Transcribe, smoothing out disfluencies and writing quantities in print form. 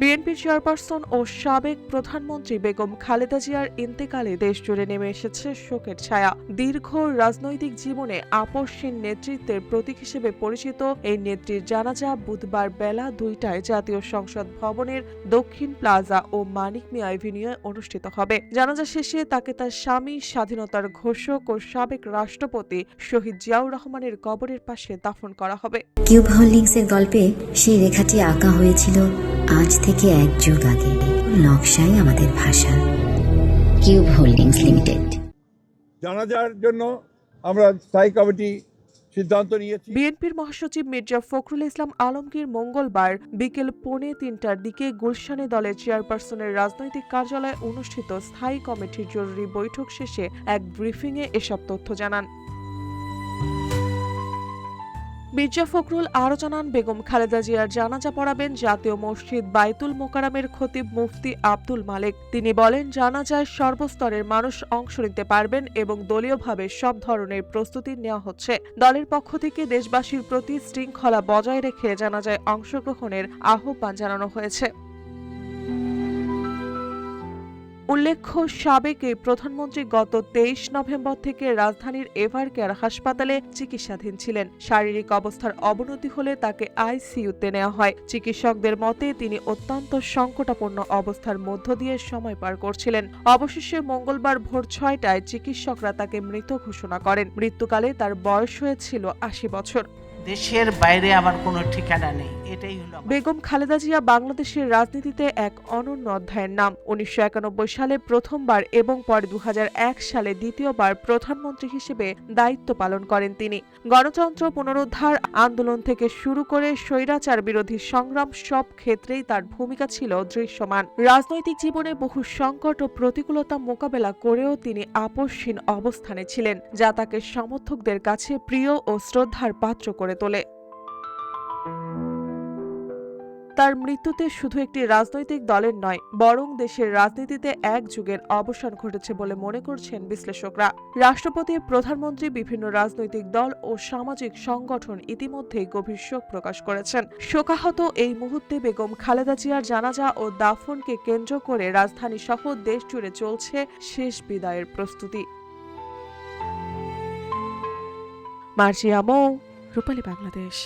বিএনপির চেয়ারপারসন ও সাবেক প্রধানমন্ত্রী বেগম খালেদা জিয়ার ইন্তেকালে দেশজুড়ে নেমে এসেছে শোকের ছায়া। দীর্ঘ রাজনৈতিক জীবনে আপসহীন নেতৃত্বের প্রতীক হিসেবে পরিচিত এই নেত্রীর জানাজা বুধবার বেলা 2টায় জাতীয় সংসদ ভবনের দক্ষিণ প্লাজা ও মানিক মিয়া এভিনিউয়ে অনুষ্ঠিত হবে। জানাজা শেষে তাকে তার স্বামী, স্বাধীনতার ঘোষক ও সাবেক রাষ্ট্রপতি শহীদ জিয়াউর রহমানের কবরের পাশে দাফন করা হবে। কিউব হোল্ডিংসের গল্পে সেই রেখাটি আঁকা হয়েছিল আজ থেকে 1 যুগ আগে। নকশাই আমাদের ভাষা। Cube holdings limited. জানাজার জন্য আমরা স্থায়ী কমিটি সিদ্ধান্ত নিয়েছি। বিএনপির মহাসচিব মির্জা ফখরুল ইসলাম আলমগীর মঙ্গলবার বিকেল 2:45টার দিকে গুলশানে দলের চেয়ারপারসনের রাজনৈতিক কার্যালয়ে অনুষ্ঠিত স্থায়ী কমিটির জরুরি বৈঠক শেষে এক ব্রিফিংয়ে এসব তথ্য জানান। মির্জা ফখরুল আরও জানান, বেগম খালেদা জিয়ার জানাজা পড়াবেন জাতীয় মসজিদ বাইতুল মোকাররমের খতিব মুফতি আব্দুল মালেক। তিনি বলেন, জানাজায় সর্বস্তরের মানুষ অংশ নিতে পারবেন এবং দলীয়ভাবে সব ধরনের প্রস্তুতি নেওয়া হচ্ছে। দলের পক্ষ থেকে দেশবাসীর প্রতি শৃঙ্খলা বজায় রেখে জানাজায় অংশগ্রহণের আহ্বান জানানো হয়েছে। উল্লেখ্য, সাবেক এই প্রধানমন্ত্রী গত 23 নভেম্বর থেকে রাজধানীর এভারকেয়ার হাসপাতালে চিকিৎসাধীন ছিলেন। শারীরিক অবস্থার অবনতি হলে তাকে আইসিইউতে নেওয়া হয়। চিকিৎসকদের মতে তিনি অত্যন্ত সংকটাপন্ন অবস্থার মধ্য দিয়ে সময় পার করছিলেন। অবশেষে মঙ্গলবার ভোর 6টায় চিকিৎসকরা তাকে মৃত ঘোষণা করেন। মৃত্যুকালে তার বয়স হয়েছিল 80 বছর। দেশের বাইরে আমার কোনো ঠিকানা নেই, এটাই হলো। বেগম খালেদা জিয়া বাংলাদেশের রাজনীতিতে এক অনন্য অধ্যায়ের নাম। 1991 সালে প্রথমবার এবং পরে 2001 সালে দ্বিতীয়বার প্রধানমন্ত্রী হিসেবে দায়িত্ব পালন করেন তিনি। গণতন্ত্র পুনরুদ্ধার আন্দোলন থেকে শুরু করে স্বৈরাচার বিরোধী সংগ্রাম, সব ক্ষেত্রেই তার ভূমিকা ছিল দৃশ্যমান। রাজনৈতিক জীবনে বহু সংকট ও প্রতিকূলতা মোকাবেলা করেও তিনি আপসহীন অবস্থানে ছিলেন, যা তাকে সমর্থকদের কাছে প্রিয় ও শ্রদ্ধার পাত্র করে তোলে। তার মৃত্যুতে শুধু একটি রাজনৈতিক দলের নয়, বরং দেশের রাজনীতিতে এক যুগের অবসান ঘটেছে বলে মনে করছেন বিশ্লেষকরা। রাষ্ট্রপতি, প্রধানমন্ত্রী, বিভিন্ন রাজনৈতিক দল ও সামাজিক সংগঠন ইতিমধ্যেই গভীর শোক প্রকাশ করেছেন। শোকাহত এই মুহূর্তে বেগম খালেদা জিয়ার জানাজা ও দাফনকে কেন্দ্র করে রাজধানী সহ দেশ জুড়ে চলছে শেষ বিদায়ের প্রস্তুতি। মার্জিয়া মৌ, রূপালী বাংলাদেশ।